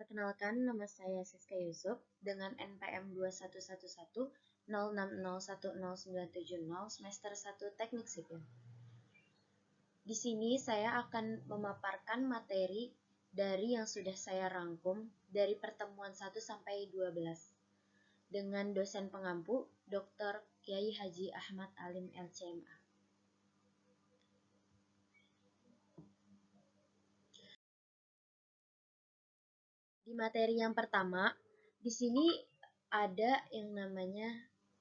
Perkenalkan, nama saya Siska Yusuf dengan NPM 211106010970 semester 1 Teknik Sipil. Di sini saya akan memaparkan materi dari yang sudah saya rangkum dari pertemuan 1 sampai 12 dengan dosen pengampu Dr. Kiai Haji Ahmad Alim LCMA. Di materi yang pertama, di sini ada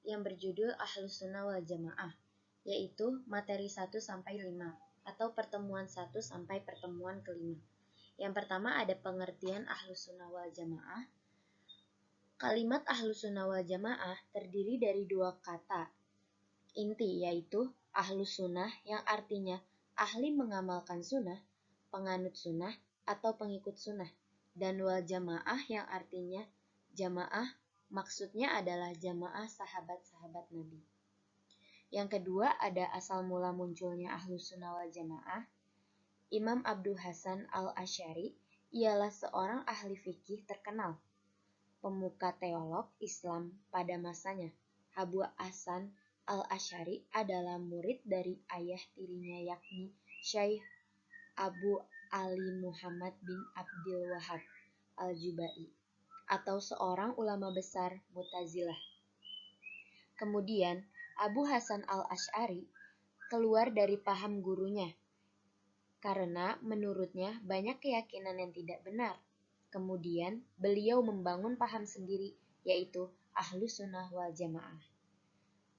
yang berjudul Ahlus Sunnah wal Jamaah, yaitu materi 1 sampai 5 atau pertemuan 1 sampai pertemuan kelima. Yang pertama ada pengertian Ahlus Sunnah wal Jamaah. Kalimat Ahlus Sunnah wal Jamaah terdiri dari dua kata inti, yaitu Ahlus Sunnah yang artinya ahli mengamalkan sunnah, penganut sunnah atau pengikut sunnah, dan wal jamaah yang artinya jamaah, maksudnya adalah jamaah sahabat-sahabat Nabi. Yang kedua ada asal mula munculnya Ahlus Sunnah wal Jamaah. Imam Abdul Hasan al-Asy'ari ialah seorang ahli fikih terkenal, pemuka teolog Islam pada masanya. Abu Hasan al-Asy'ari adalah murid dari ayah tirinya yakni Syekh Abu Ali Muhammad bin Abdul Wahab al-Jubai atau seorang ulama besar Mu'tazilah. Kemudian Abu Hasan al-Asy'ari keluar dari paham gurunya karena menurutnya banyak keyakinan yang tidak benar. Kemudian beliau membangun paham sendiri, yaitu Ahlus Sunnah wal Jamaah.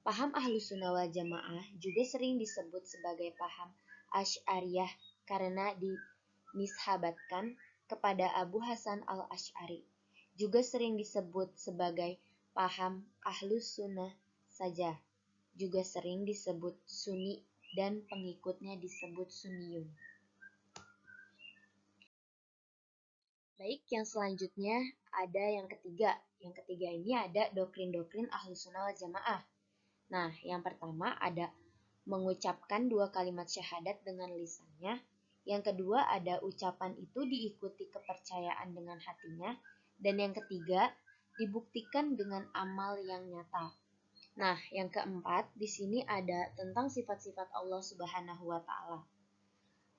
Paham Ahlus Sunnah wal Jamaah juga sering disebut sebagai paham Asy'ariyah karena dinisbatkan kepada Abu Hasan al-Asy'ari. Juga sering disebut sebagai paham Ahlus Sunnah saja. Juga sering disebut Sunni dan pengikutnya disebut Sunniyun. Baik, yang selanjutnya ada yang ketiga. Yang ketiga ini ada doktrin-doktrin Ahlus Sunnah wal Jamaah. Nah, yang pertama ada mengucapkan dua kalimat syahadat dengan lisannya. Yang kedua ada ucapan itu diikuti kepercayaan dengan hatinya. Dan yang ketiga dibuktikan dengan amal yang nyata. Nah, yang keempat di sini ada tentang sifat-sifat Allah Subhanahu wa Ta'ala.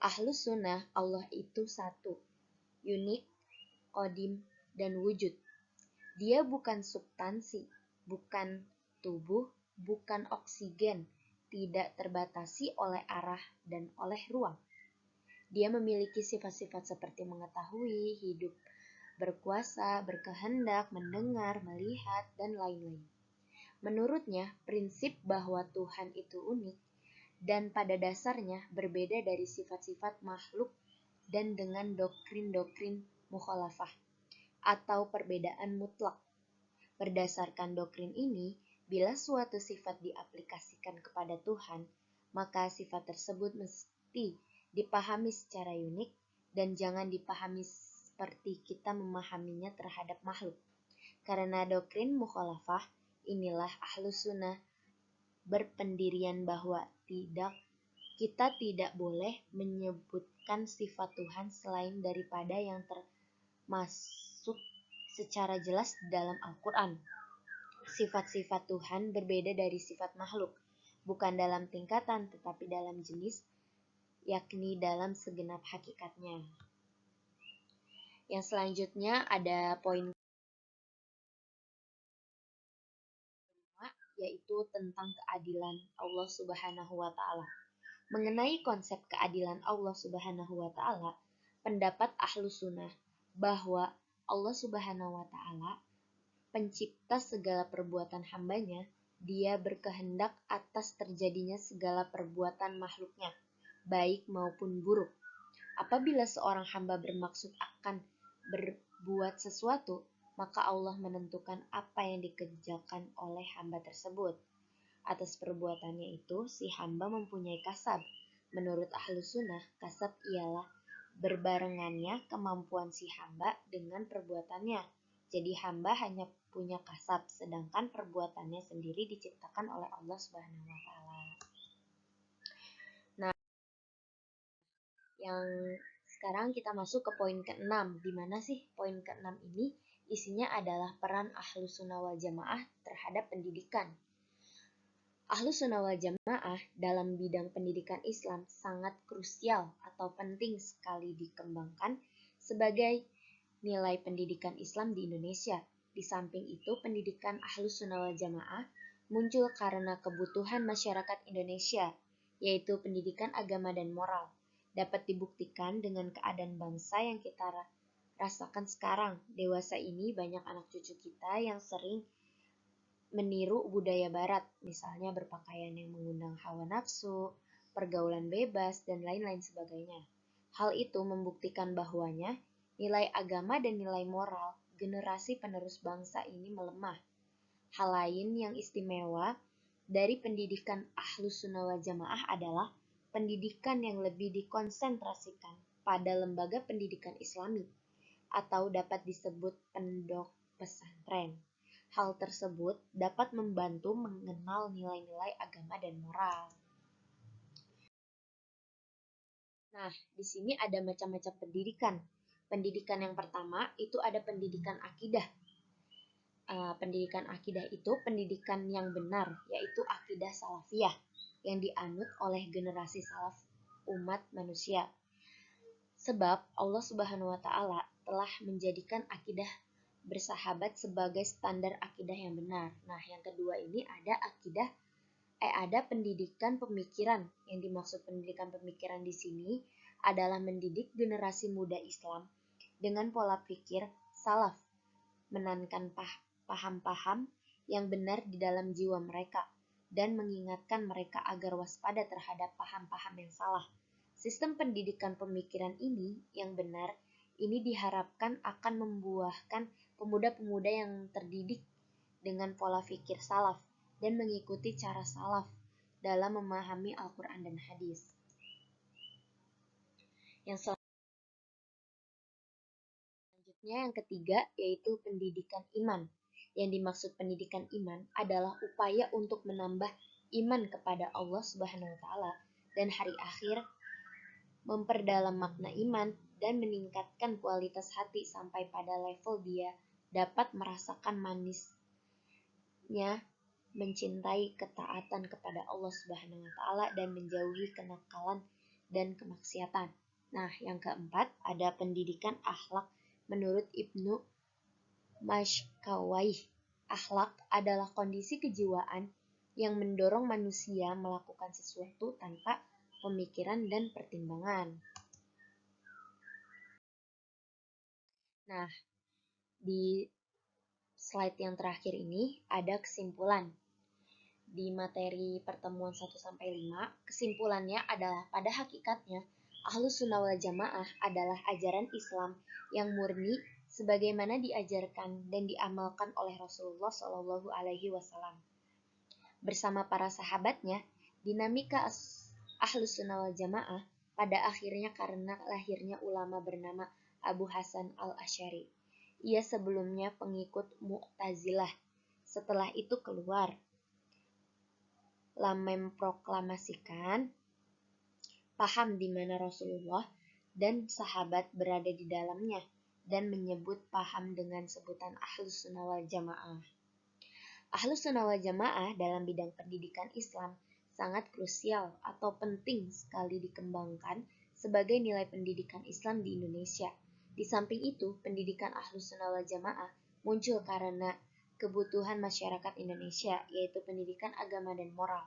Ahlus Sunnah, Allah itu satu, unik, qadim, dan wujud. Dia bukan substansi, bukan tubuh, bukan oksigen, tidak terbatasi oleh arah dan oleh ruang. Dia memiliki sifat-sifat seperti mengetahui, hidup, berkuasa, berkehendak, mendengar, melihat, dan lain-lain. Menurutnya, prinsip bahwa Tuhan itu unik dan pada dasarnya berbeda dari sifat-sifat makhluk dan dengan doktrin-doktrin mukhalafah atau perbedaan mutlak. Berdasarkan doktrin ini, bila suatu sifat diaplikasikan kepada Tuhan, maka sifat tersebut mesti dipahami secara unik dan jangan dipahami seperti kita memahaminya terhadap makhluk. Karena doktrin mukhalafah, inilah Ahlus Sunnah berpendirian bahwa kita tidak boleh menyebutkan sifat Tuhan selain daripada yang termasuk secara jelas dalam Al-Quran. Sifat-sifat Tuhan berbeda dari sifat makhluk, bukan dalam tingkatan tetapi dalam jenis, yakni dalam segenap hakikatnya. Yang selanjutnya ada poin yaitu tentang keadilan Allah Subhanahu wa Ta'ala. Mengenai konsep keadilan Allah Subhanahu wa Ta'ala, pendapat Ahlus Sunnah bahwa Allah Subhanahu wa Ta'ala pencipta segala perbuatan hambanya, dia berkehendak atas terjadinya segala perbuatan makhluknya, baik maupun buruk. Apabila seorang hamba bermaksud akan berbuat sesuatu, maka Allah menentukan apa yang dikerjakan oleh hamba tersebut. Atas perbuatannya itu, si hamba mempunyai kasab. Menurut Ahlus Sunnah, kasab ialah berbarengannya kemampuan si hamba dengan perbuatannya. Jadi hamba hanya punya kasab, sedangkan perbuatannya sendiri diciptakan oleh Allah Subhanahu wa Ta'ala. Nah, yang sekarang kita masuk ke poin ke-6. Di mana sih poin ke-6 ini? Isinya adalah peran Ahlus Sunnah wal Jamaah terhadap pendidikan. Ahlus Sunnah wal Jamaah dalam bidang pendidikan Islam sangat krusial atau penting sekali dikembangkan sebagai nilai pendidikan Islam di Indonesia. Di samping itu, pendidikan Ahlus Sunnah wal Jamaah muncul karena kebutuhan masyarakat Indonesia, yaitu pendidikan agama dan moral. Dapat dibuktikan dengan keadaan bangsa yang kita rasakan sekarang. Dewasa ini banyak anak cucu kita yang sering meniru budaya barat, misalnya berpakaian yang mengundang hawa nafsu, pergaulan bebas, dan lain-lain sebagainya. Hal itu membuktikan bahwanya nilai agama dan nilai moral generasi penerus bangsa ini melemah. Hal lain yang istimewa dari pendidikan Ahlus Sunnah wal Jamaah adalah pendidikan yang lebih dikonsentrasikan pada lembaga pendidikan Islami atau dapat disebut pondok pesantren. Hal tersebut dapat membantu mengenal nilai-nilai agama dan moral. Nah, di sini ada macam-macam pendidikan. Pendidikan yang pertama itu ada pendidikan akidah. Pendidikan akidah itu pendidikan yang benar, yaitu akidah salafiyah yang dianut oleh generasi salaf umat manusia. Sebab Allah Subhanahu wa taala telah menjadikan akidah bersahabat sebagai standar akidah yang benar. Nah, yang kedua ini ada pendidikan pemikiran. Yang dimaksud pendidikan pemikiran di sini adalah mendidik generasi muda Islam dengan pola pikir salaf, menanamkan paham-paham yang benar di dalam jiwa mereka dan mengingatkan mereka agar waspada terhadap paham-paham yang salah. Sistem pendidikan pemikiran ini yang benar ini diharapkan akan membuahkan pemuda-pemuda yang terdidik dengan pola pikir salaf dan mengikuti cara salaf dalam memahami Al-Quran dan hadis. Yang selanjutnya yang ketiga yaitu pendidikan iman. Yang dimaksud pendidikan iman adalah upaya untuk menambah iman kepada Allah Subhanahu wa taala dan hari akhir, memperdalam makna iman dan meningkatkan kualitas hati sampai pada level dia dapat merasakan manisnya mencintai ketaatan kepada Allah Subhanahu wa taala dan menjauhi kenakalan dan kemaksiatan. Nah, yang keempat ada pendidikan akhlak menurut Ibnu Mashkawaih. Akhlak adalah kondisi kejiwaan yang mendorong manusia melakukan sesuatu tanpa pemikiran dan pertimbangan. Nah, di slide yang terakhir ini ada kesimpulan. Di materi pertemuan 1-5, kesimpulannya adalah pada hakikatnya Ahlus Sunnah wal Jamaah adalah ajaran Islam yang murni sebagaimana diajarkan dan diamalkan oleh Rasulullah Shallallahu alaihi wasallam. Bersama para sahabatnya, dinamika Ahlus Sunnah wal Jamaah pada akhirnya karena lahirnya ulama bernama Abu Hasan al-Asy'ari. Ia sebelumnya pengikut Mu'tazilah. Setelah itu keluar memproklamasikan paham di mana Rasulullah dan sahabat berada di dalamnya dan menyebut paham dengan sebutan Ahlus Sunnah wal Jamaah. Ahlus Sunnah wal Jamaah dalam bidang pendidikan Islam sangat krusial atau penting sekali dikembangkan sebagai nilai pendidikan Islam di Indonesia. Di samping itu, pendidikan Ahlus Sunnah wal Jamaah muncul karena kebutuhan masyarakat Indonesia, yaitu pendidikan agama dan moral.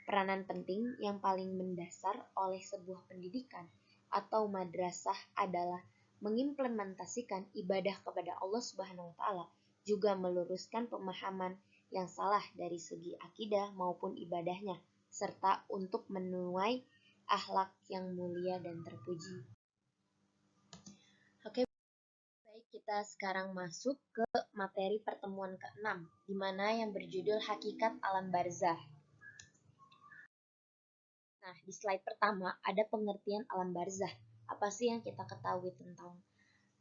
Peranan penting yang paling mendasar oleh sebuah pendidikan atau madrasah adalah mengimplementasikan ibadah kepada Allah Subhanahu wa taala, juga meluruskan pemahaman yang salah dari segi akidah maupun ibadahnya, serta untuk menuai akhlak yang mulia dan terpuji. Oke, baik, kita sekarang masuk ke materi pertemuan ke-6, di mana yang berjudul Hakikat Alam Barzah. Nah, di slide pertama ada pengertian alam barzah. Apa sih yang kita ketahui tentang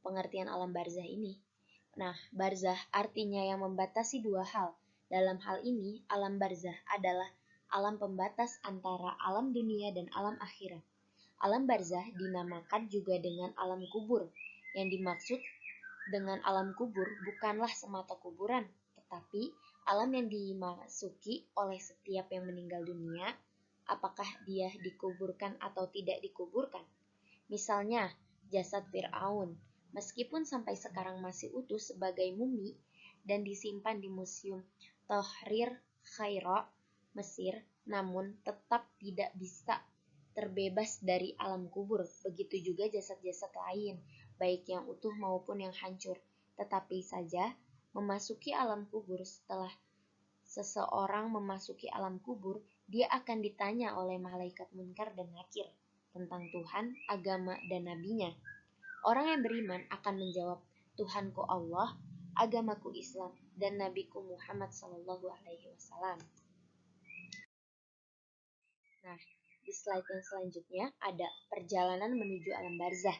pengertian alam barzah ini? Nah, barzah artinya yang membatasi dua hal. Dalam hal ini, alam barzah adalah alam pembatas antara alam dunia dan alam akhirat. Alam barzah dinamakan juga dengan alam kubur. Yang dimaksud dengan alam kubur bukanlah semata kuburan, tetapi alam yang dimasuki oleh setiap yang meninggal dunia, apakah dia dikuburkan atau tidak dikuburkan. Misalnya, jasad Fir'aun, meskipun sampai sekarang masih utuh sebagai mumi dan disimpan di Museum Tahrir Cairo, Mesir, namun tetap tidak bisa terbebas dari alam kubur. Begitu juga jasad-jasad lain, baik yang utuh maupun yang hancur. Tetapi saja memasuki alam kubur, setelah seseorang memasuki alam kubur, dia akan ditanya oleh malaikat munkar dan nakir tentang Tuhan, agama, dan nabinya. Orang yang beriman akan menjawab, Tuhanku Allah, agamaku Islam, dan nabiku Muhammad SAW. Nah, di slide yang selanjutnya ada perjalanan menuju alam barzah.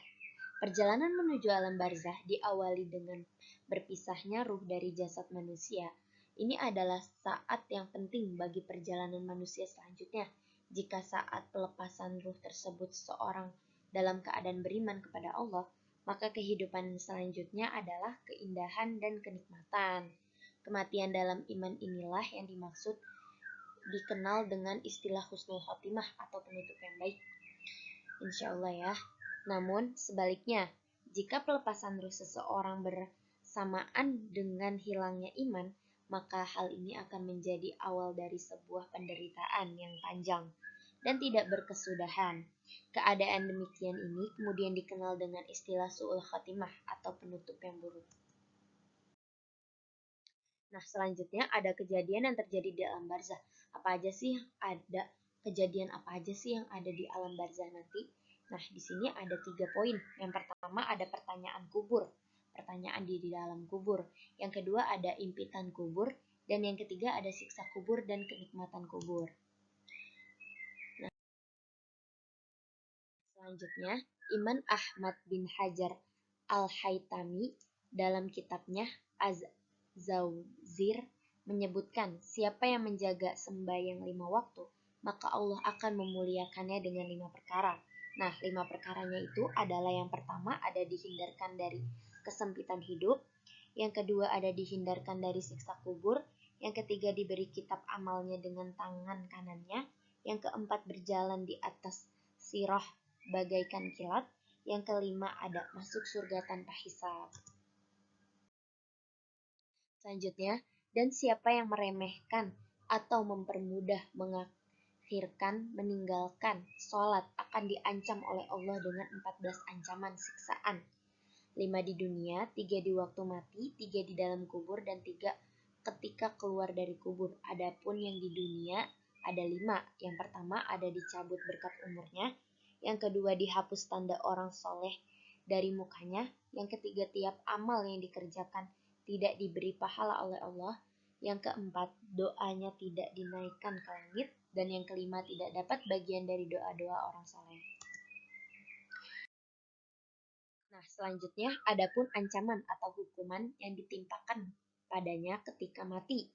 Perjalanan menuju alam barzah diawali dengan berpisahnya ruh dari jasad manusia. Ini adalah saat yang penting bagi perjalanan manusia selanjutnya. Jika saat pelepasan ruh tersebut seseorang dalam keadaan beriman kepada Allah, maka kehidupan selanjutnya adalah keindahan dan kenikmatan. Kematian dalam iman inilah yang dikenal dengan istilah husnul khotimah atau penutup yang baik. Insya Allah ya. Namun sebaliknya, jika pelepasan ruh seseorang bersamaan dengan hilangnya iman, maka hal ini akan menjadi awal dari sebuah penderitaan yang panjang dan tidak berkesudahan. Keadaan demikian ini kemudian dikenal dengan istilah su'ul khotimah atau penutup yang buruk. Nah, selanjutnya ada kejadian yang terjadi di alam barzah. Kejadian apa aja sih yang ada di alam barzah nanti? Nah, di sini ada 3 poin. Yang pertama ada pertanyaan kubur, pertanyaan di dalam kubur. Yang kedua ada impitan kubur, dan yang ketiga ada siksa kubur dan kenikmatan kubur. Nah, selanjutnya Imam Ahmad bin Hajar Al-Haytami dalam kitabnya Az-Zawzir menyebutkan, siapa yang menjaga sembahyang 5 waktu, maka Allah akan memuliakannya dengan 5 perkara. Nah, 5 perkaranya itu adalah yang pertama ada dihindarkan dari kesempitan hidup, yang kedua ada dihindarkan dari siksa kubur, yang ketiga diberi kitab amalnya dengan tangan kanannya, yang keempat berjalan di atas sirah bagaikan kilat, yang kelima ada masuk surga tanpa hisab. Selanjutnya, dan siapa yang meremehkan atau mempermudah mengakhirkan, meninggalkan sholat akan diancam oleh Allah dengan 14 ancaman siksaan. 5 di dunia, 3 di waktu mati, 3 di dalam kubur, dan 3 ketika keluar dari kubur. Adapun yang di dunia ada 5. Yang pertama ada dicabut berkat umurnya, yang kedua dihapus tanda orang soleh dari mukanya, yang ketiga tiap amal yang dikerjakan tidak diberi pahala oleh Allah, yang keempat doanya tidak dinaikkan ke langit, dan yang kelima tidak dapat bagian dari doa-doa orang soleh. Nah, selanjutnya adapun ancaman atau hukuman yang ditimpakan padanya ketika mati.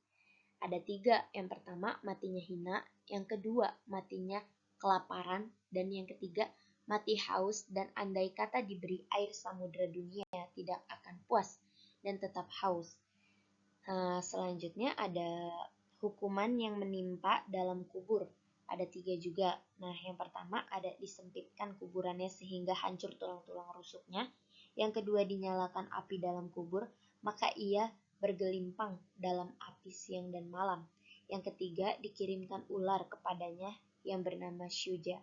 Ada 3, yang pertama matinya hina, yang kedua matinya kelaparan, dan yang ketiga mati haus, dan andai kata diberi air samudera dunia tidak akan puas dan tetap haus. Selanjutnya ada hukuman yang menimpa dalam kubur. Ada 3 juga. Nah, yang pertama ada disempitkan kuburannya sehingga hancur tulang-tulang rusuknya. Yang kedua dinyalakan api dalam kubur, maka ia bergelimpang dalam api siang dan malam. Yang ketiga dikirimkan ular kepadanya yang bernama Syuja.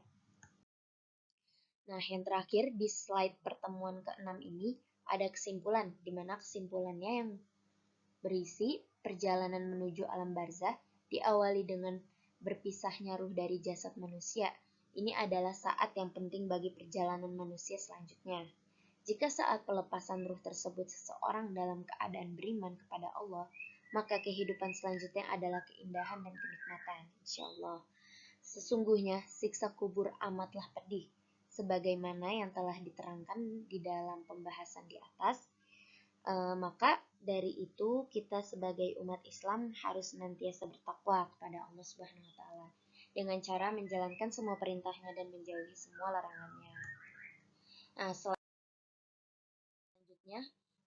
Nah, yang terakhir di slide pertemuan ke-6 ini ada kesimpulan, di mana kesimpulannya yang berisi perjalanan menuju alam barzah diawali dengan berpisahnya ruh dari jasad manusia. Ini adalah saat yang penting bagi perjalanan manusia selanjutnya. Jika saat pelepasan ruh tersebut seseorang dalam keadaan beriman kepada Allah, maka kehidupan selanjutnya adalah keindahan dan kenikmatan, insya Allah. Sesungguhnya siksa kubur amatlah pedih, sebagaimana yang telah diterangkan di dalam pembahasan di atas. Maka dari itu kita sebagai umat Islam harus senantiasa bertakwa kepada Allah Subhanahu wa taala. dengan cara menjalankan semua perintahnya dan menjauhi semua larangannya. Nah, selanjutnya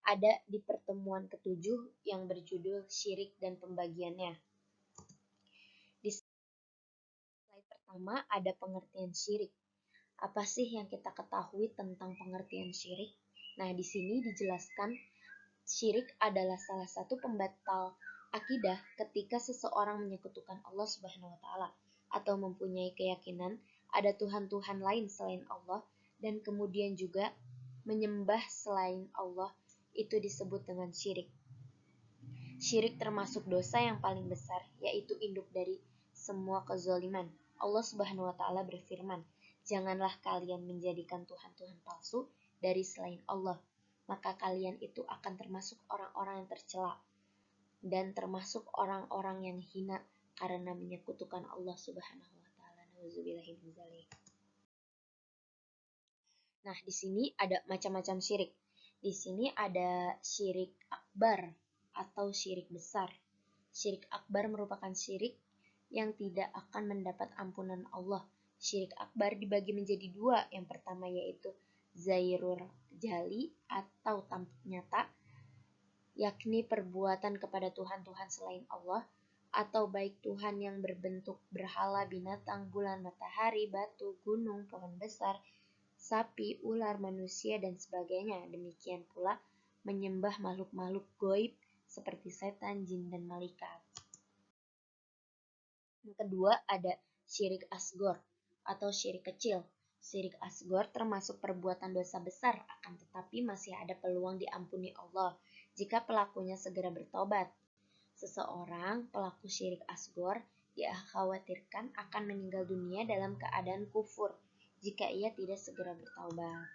ada di pertemuan ketujuh yang berjudul syirik dan pembagiannya. Di slide pertama ada pengertian syirik. Apa sih yang kita ketahui tentang pengertian syirik? Nah, di sini dijelaskan syirik adalah salah satu pembatal akidah ketika seseorang menyekutukan Allah Subhanahu wa taala atau mempunyai keyakinan ada tuhan-tuhan lain selain Allah dan kemudian juga menyembah selain Allah, itu disebut dengan syirik. Syirik termasuk dosa yang paling besar, yaitu induk dari semua kezaliman. Allah Subhanahu wa taala berfirman, "Janganlah kalian menjadikan tuhan-tuhan palsu dari selain Allah, maka kalian itu akan termasuk orang-orang yang tercela dan termasuk orang-orang yang hina karena menyekutukan Allah Subhanahu wa taala." Nauzubillahi min dzalik. Nah, di sini ada macam-macam syirik. Di sini ada syirik akbar atau syirik besar. Syirik akbar merupakan syirik yang tidak akan mendapat ampunan Allah. Syirik akbar dibagi menjadi dua. Yang pertama yaitu zairur jali atau tampak nyata, yakni perbuatan kepada Tuhan-Tuhan selain Allah, atau baik Tuhan yang berbentuk berhala, binatang, bulan, matahari, batu, gunung, pohon besar, sapi, ular, manusia, dan sebagainya. Demikian pula menyembah makhluk-makhluk goib seperti setan, jin, dan malaikat. Yang kedua ada syirik asgor atau syirik kecil. Syirik asgor termasuk perbuatan dosa besar, akan tetapi masih ada peluang diampuni Allah jika pelakunya segera bertobat. Seseorang pelaku syirik asgor dikhawatirkan akan meninggal dunia dalam keadaan kufur jika ia tidak segera bertaubat.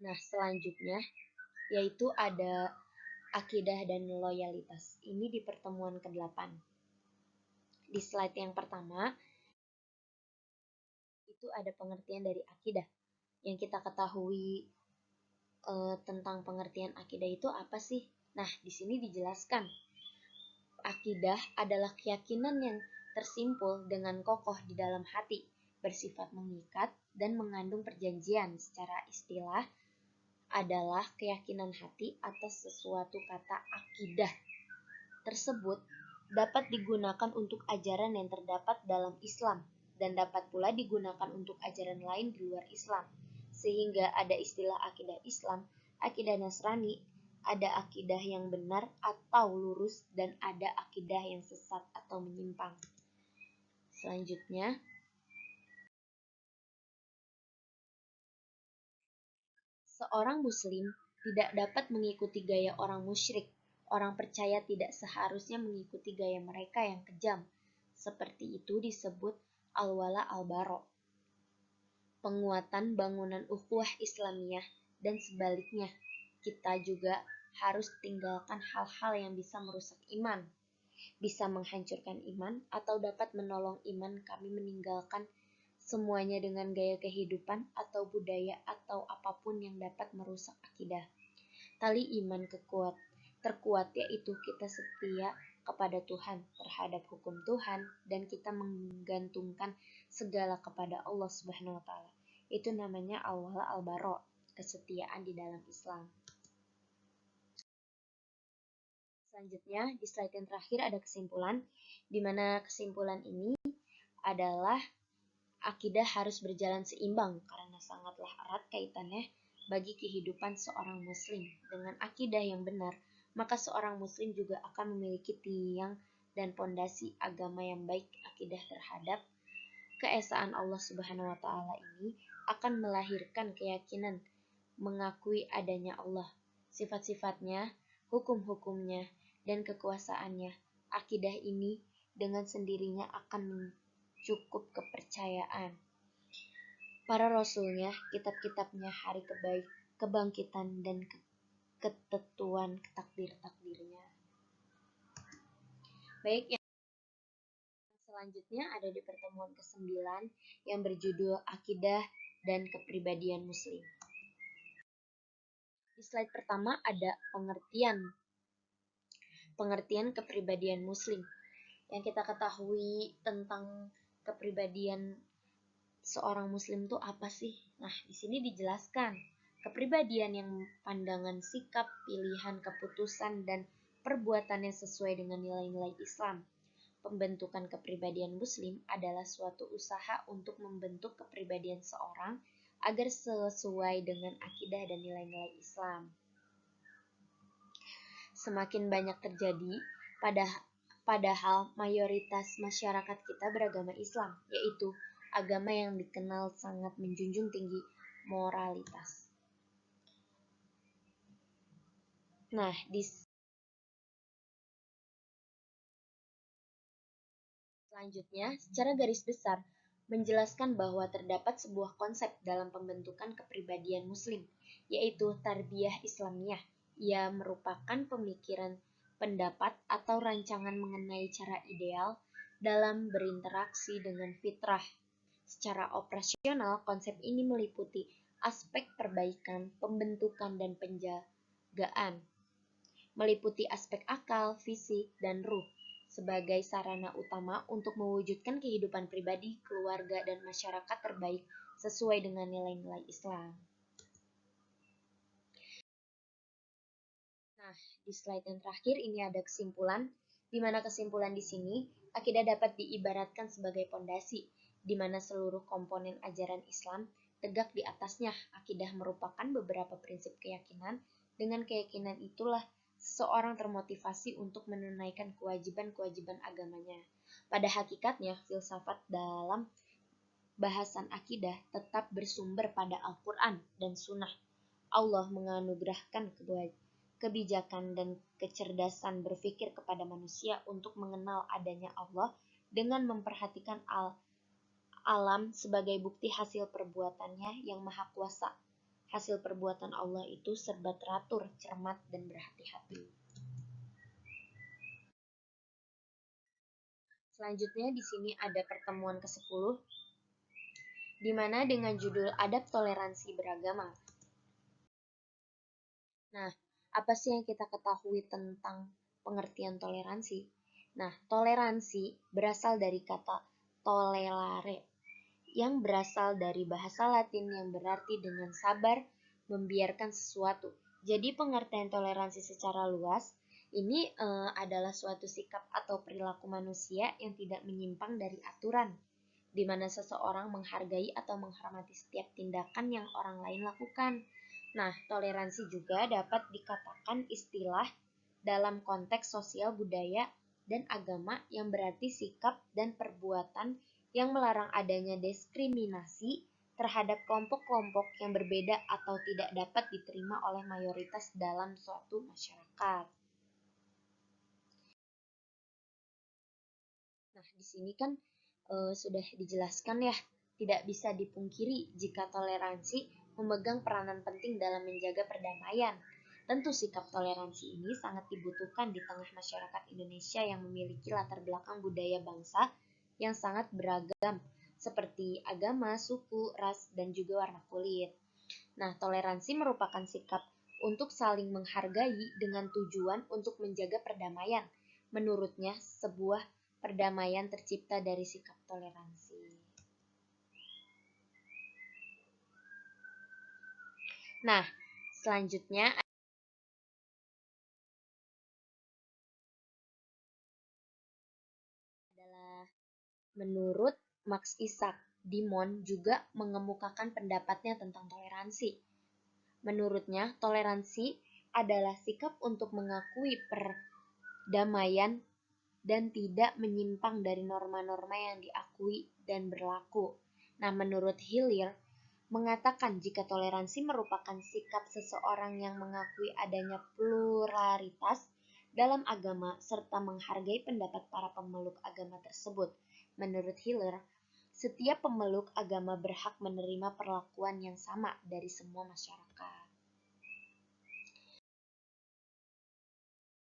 Nah, selanjutnya yaitu ada akidah dan loyalitas. Ini di pertemuan ke-8. Di slide yang pertama, itu ada pengertian dari akidah. Yang kita ketahui tentang pengertian akidah itu apa sih? Nah, di sini dijelaskan. Akidah adalah keyakinan yang tersimpul dengan kokoh di dalam hati, bersifat mengikat dan mengandung perjanjian. Secara istilah adalah keyakinan hati atas sesuatu. Kata akidah tersebut dapat digunakan untuk ajaran yang terdapat dalam Islam dan dapat pula digunakan untuk ajaran lain di luar Islam. Sehingga ada istilah akidah Islam, akidah Nasrani, ada akidah yang benar atau lurus, dan ada akidah yang sesat atau menyimpang. Selanjutnya, seorang muslim tidak dapat mengikuti gaya orang musyrik. Orang percaya tidak seharusnya mengikuti gaya mereka yang kejam. Seperti itu disebut al-wala al-bara. Penguatan bangunan ukhuwah Islamiyah dan sebaliknya. Kita juga harus tinggalkan hal-hal yang bisa merusak iman, bisa menghancurkan iman, atau dapat menolong iman. Kami meninggalkan semuanya dengan gaya kehidupan atau budaya atau apapun yang dapat merusak akidah. Tali iman terkuat yaitu kita setia kepada Tuhan, terhadap hukum Tuhan, dan kita menggantungkan segala kepada Allah Subhanahu wa taala. Itu namanya al-wala al-bara, kesetiaan di dalam Islam. Selanjutnya, di slide yang terakhir ada kesimpulan, di mana kesimpulan ini adalah akidah harus berjalan seimbang karena sangatlah erat kaitannya bagi kehidupan seorang muslim. Dengan akidah yang benar, maka seorang muslim juga akan memiliki tiang dan pondasi agama yang baik. Akidah terhadap keesaan Allah Subhanahu wa taala ini akan melahirkan keyakinan mengakui adanya Allah, sifat-sifatnya, hukum-hukumnya, dan kekuasaannya. Akidah ini dengan sendirinya akan mencukup kepercayaan para rasulnya, kitab-kitabnya, hari kebangkitan, dan ketentuan takdir-takdirnya. Baik, yang selanjutnya ada di pertemuan ke-9 yang berjudul Akidah dan Kepribadian Muslim. Di slide pertama ada pengertian kepribadian Muslim. yang kita ketahui tentang kepribadian seorang muslim itu apa sih? Nah, di sini dijelaskan kepribadian yang pandangan, sikap, pilihan, keputusan, dan perbuatannya sesuai dengan nilai-nilai Islam. Pembentukan kepribadian muslim adalah suatu usaha untuk membentuk kepribadian seorang agar sesuai dengan akidah dan nilai-nilai Islam. Semakin banyak terjadi, padahal mayoritas masyarakat kita beragama Islam, yaitu agama yang dikenal sangat menjunjung tinggi moralitas. Nah, selanjutnya, secara garis besar, menjelaskan bahwa terdapat sebuah konsep dalam pembentukan kepribadian muslim, yaitu tarbiyah Islamiyah. Ia merupakan pemikiran, pendapat, atau rancangan mengenai cara ideal dalam berinteraksi dengan fitrah. Secara operasional, konsep ini meliputi aspek perbaikan, pembentukan, dan penjagaan, meliputi aspek akal, fisik, dan ruh sebagai sarana utama untuk mewujudkan kehidupan pribadi, keluarga, dan masyarakat terbaik sesuai dengan nilai-nilai Islam. Nah, di slide yang terakhir ini ada kesimpulan, di mana kesimpulan di sini akidah dapat diibaratkan sebagai pondasi, di mana seluruh komponen ajaran Islam tegak di atasnya. Akidah merupakan beberapa prinsip keyakinan. Dengan keyakinan itulah seseorang termotivasi untuk menunaikan kewajiban-kewajiban agamanya. Pada hakikatnya, filsafat dalam bahasan akidah tetap bersumber pada Al-Quran dan Sunnah. Allah menganugerahkan kebijakan dan kecerdasan berpikir kepada manusia untuk mengenal adanya Allah dengan memperhatikan alam sebagai bukti hasil perbuatannya yang maha kuasa. Hasil perbuatan Allah itu serba teratur, cermat, dan berhati-hati. Selanjutnya di sini ada pertemuan ke-10, di mana dengan judul Adab Toleransi Beragama. Nah, apa sih yang kita ketahui tentang pengertian toleransi? Nah, toleransi berasal dari kata tolelare, yang berasal dari bahasa Latin yang berarti dengan sabar, membiarkan sesuatu. Jadi pengertian toleransi secara luas ini adalah suatu sikap atau perilaku manusia yang tidak menyimpang dari aturan, di mana seseorang menghargai atau menghormati setiap tindakan yang orang lain lakukan. Nah, toleransi juga dapat dikatakan istilah dalam konteks sosial budaya dan agama yang berarti sikap dan perbuatan yang melarang adanya diskriminasi terhadap kelompok-kelompok yang berbeda atau tidak dapat diterima oleh mayoritas dalam suatu masyarakat. Nah, di sini kan sudah dijelaskan ya, tidak bisa dipungkiri jika toleransi memegang peranan penting dalam menjaga perdamaian. Tentu sikap toleransi ini sangat dibutuhkan di tengah masyarakat Indonesia yang memiliki latar belakang budaya bangsa yang sangat beragam, seperti agama, suku, ras, dan juga warna kulit. Nah, toleransi merupakan sikap untuk saling menghargai dengan tujuan untuk menjaga perdamaian. Menurutnya, sebuah perdamaian tercipta dari sikap toleransi. Nah, selanjutnya adalah menurut Max Isaac, Dimon juga mengemukakan pendapatnya tentang toleransi. Menurutnya, toleransi adalah sikap untuk mengakui perdamaian dan tidak menyimpang dari norma-norma yang diakui dan berlaku. Nah, menurut Hillier, mengatakan jika toleransi merupakan sikap seseorang yang mengakui adanya pluralitas dalam agama serta menghargai pendapat para pemeluk agama tersebut. Menurut Hillier, setiap pemeluk agama berhak menerima perlakuan yang sama dari semua masyarakat.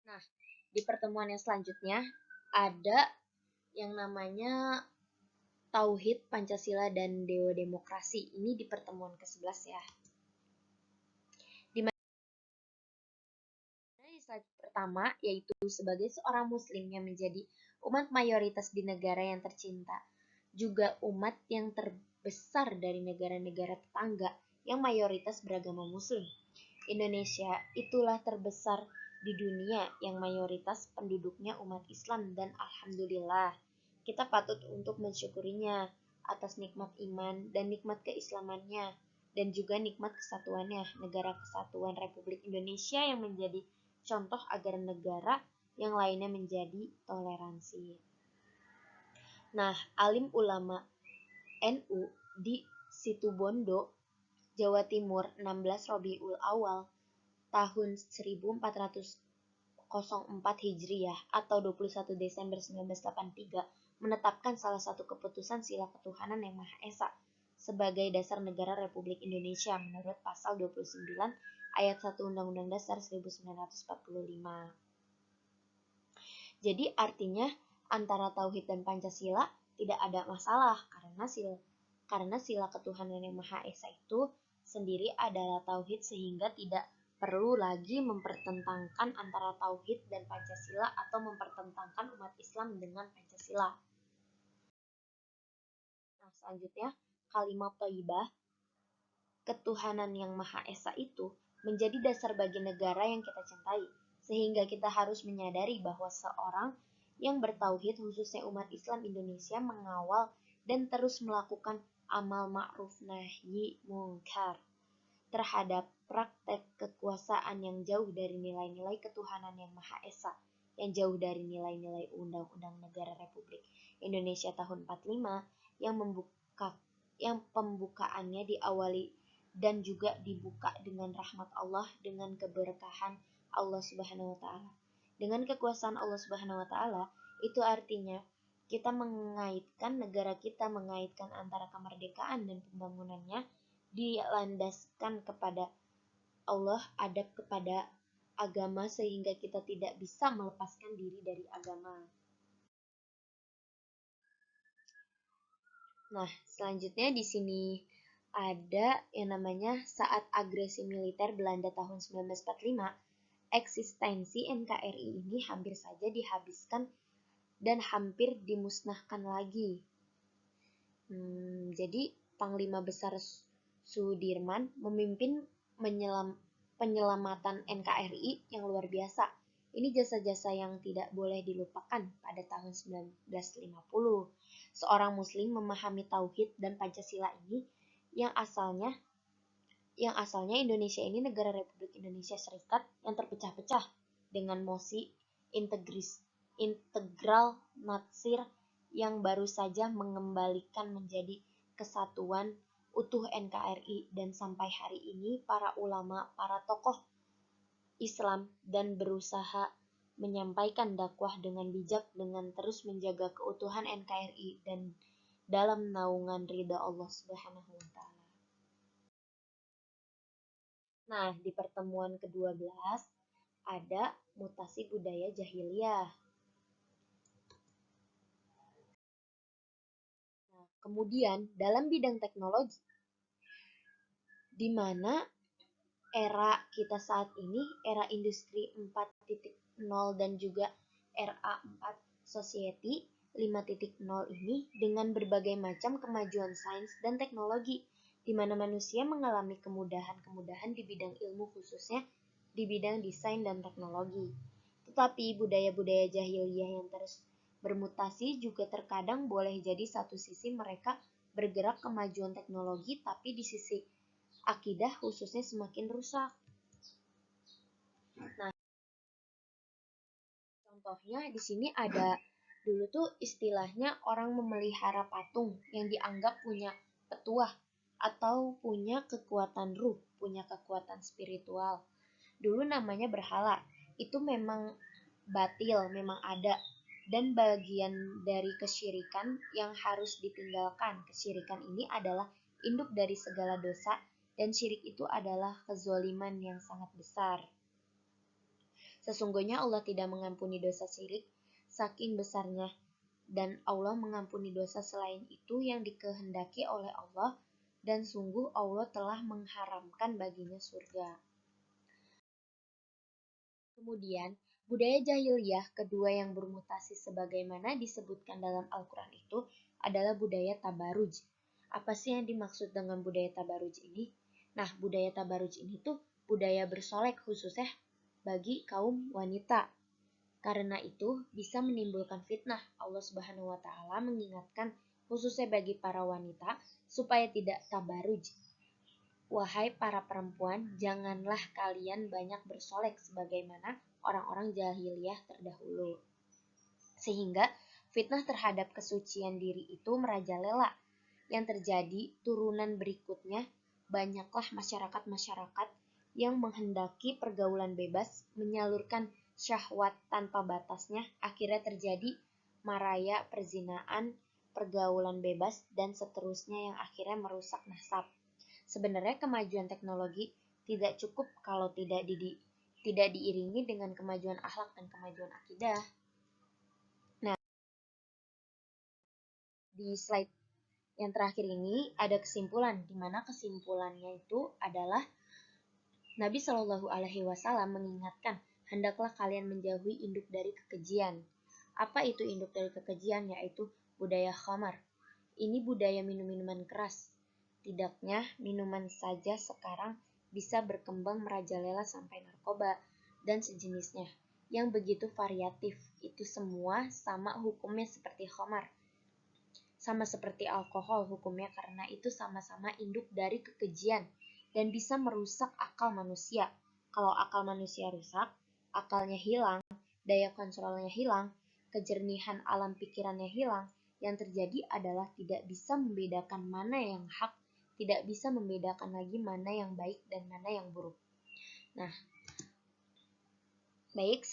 Nah, di pertemuan yang selanjutnya ada yang namanya Tauhid, Pancasila, dan Dewa Demokrasi. Ini di pertemuan ke-11 ya. Di slide pertama pertama, yaitu sebagai seorang muslim yang menjadi umat mayoritas di negara yang tercinta, juga umat yang terbesar dari negara-negara tetangga yang mayoritas beragama muslim. Indonesia itulah terbesar di dunia yang mayoritas penduduknya umat Islam, dan alhamdulillah kita patut untuk mensyukurinya atas nikmat iman dan nikmat keislamannya, dan juga nikmat kesatuannya, negara kesatuan Republik Indonesia yang menjadi contoh agar negara yang lainnya menjadi toleransi. Nah, alim ulama NU di Situbondo, Jawa Timur, 16 Rabiul Awal tahun 1404 Hijriah atau 21 Desember 1983 menetapkan salah satu keputusan sila ketuhanan yang Maha Esa sebagai dasar negara Republik Indonesia menurut pasal 29 ayat 1 Undang-Undang Dasar 1945. Jadi artinya antara tauhid dan Pancasila tidak ada masalah karena sila ketuhanan yang Maha Esa itu sendiri adalah tauhid, sehingga tidak perlu lagi mempertentangkan antara tauhid dan Pancasila atau mempertentangkan umat Islam dengan Pancasila. Nah, selanjutnya kalimat thayyibah, ketuhanan yang Maha Esa itu menjadi dasar bagi negara yang kita cintai, sehingga kita harus menyadari bahwa seorang yang bertauhid, khususnya umat Islam Indonesia, mengawal dan terus melakukan amal ma'ruf nahi mungkar terhadap praktek kekuasaan yang jauh dari nilai-nilai ketuhanan yang Maha Esa, yang jauh dari nilai-nilai Undang-Undang Negara Republik Indonesia tahun 45 yang pembukaannya diawali dan juga dibuka dengan rahmat Allah, dengan keberkahan Allah Subhanahu wa taala. Dengan kekuasaan Allah Subhanahu wa taala, itu artinya kita mengaitkan negara kita, mengaitkan antara kemerdekaan dan pembangunannya dilandaskan kepada Allah, adab kepada agama, sehingga kita tidak bisa melepaskan diri dari agama. Nah, selanjutnya di sini ada yang namanya saat agresi militer Belanda tahun 1945, eksistensi NKRI ini hampir saja dihabiskan dan hampir dimusnahkan lagi. Jadi Panglima Besar Sudirman memimpin penyelamatan NKRI yang luar biasa. Ini jasa-jasa yang tidak boleh dilupakan. Pada tahun 1950, seorang muslim memahami tauhid dan Pancasila ini yang asalnya Indonesia ini negara Republik Indonesia Serikat yang terpecah-pecah dengan mosi integral natsir yang baru saja mengembalikan menjadi kesatuan utuh NKRI, dan sampai hari ini para ulama, para tokoh Islam dan berusaha menyampaikan dakwah dengan bijak dengan terus menjaga keutuhan NKRI dan dalam naungan ridha Allah Subhanahu wa taala. Nah, di pertemuan ke-12 ada mutasi budaya jahiliyah. Nah, kemudian dalam bidang teknologi, di mana era kita saat ini, era industri 4.0 dan juga era 4 society 5.0 ini, dengan berbagai macam kemajuan sains dan teknologi, di mana manusia mengalami kemudahan-kemudahan di bidang ilmu, khususnya di bidang desain dan teknologi. Tetapi budaya-budaya jahiliyah yang terus bermutasi juga terkadang boleh jadi satu sisi mereka bergerak kemajuan teknologi, tapi di sisi akidah khususnya semakin rusak. Nah, contohnya di sini ada dulu tuh istilahnya orang memelihara patung yang dianggap punya petuah atau punya kekuatan ruh, punya kekuatan spiritual. Dulu namanya berhala. Itu memang batil, memang ada, dan bagian dari kesyirikan yang harus ditinggalkan. Kesyirikan ini adalah induk dari segala dosa, dan syirik itu adalah kezaliman yang sangat besar. Sesungguhnya Allah tidak mengampuni dosa syirik saking besarnya, dan Allah mengampuni dosa selain itu yang dikehendaki oleh Allah, dan sungguh Allah telah mengharamkan baginya surga. Kemudian, Budaya jahiliyah kedua yang bermutasi sebagaimana disebutkan dalam Al-Quran itu adalah budaya tabaruj. Apa sih yang dimaksud dengan budaya tabaruj ini? Nah, budaya tabaruj ini tuh budaya bersolek khususnya bagi kaum wanita. Karena itu bisa menimbulkan fitnah. Allah Subhanahu wa taala mengingatkan khususnya bagi para wanita supaya tidak tabaruj. Wahai para perempuan, janganlah kalian banyak bersolek sebagaimana orang-orang jahiliyah terdahulu. Sehingga fitnah terhadap kesucian diri itu merajalela. Yang terjadi turunan berikutnya, banyaklah masyarakat-masyarakat yang menghendaki pergaulan bebas, menyalurkan syahwat tanpa batasnya, akhirnya terjadi maraya, perzinaan, pergaulan bebas, dan seterusnya yang akhirnya merusak nasab. Sebenarnya kemajuan teknologi tidak cukup kalau tidak diiringi dengan kemajuan akhlak dan kemajuan akidah. Nah, di slide yang terakhir ini ada kesimpulan, di mana kesimpulannya itu adalah Nabi Shallallahu Alaihi Wasallam mengingatkan, hendaklah kalian menjauhi induk dari kekejian. Apa itu induk dari kekejian? Yaitu budaya khamar. Ini budaya minum-minuman keras. Tidaknya minuman saja sekarang bisa berkembang merajalela sampai narkoba dan sejenisnya, yang begitu variatif. Itu semua sama hukumnya seperti khamar. Sama seperti alkohol hukumnya karena itu sama-sama induk dari kekejian dan bisa merusak akal manusia. Kalau akal manusia rusak, akalnya hilang, daya kontrolnya hilang, kejernihan alam pikirannya hilang, yang terjadi adalah tidak bisa membedakan mana yang hak, tidak bisa membedakan lagi mana yang baik dan mana yang buruk. Nah, baik,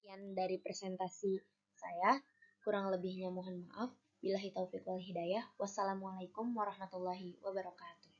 sekian dari presentasi saya. Kurang lebihnya mohon maaf. Billahi taufiq wal hidayah. Wassalamualaikum warahmatullahi wabarakatuh.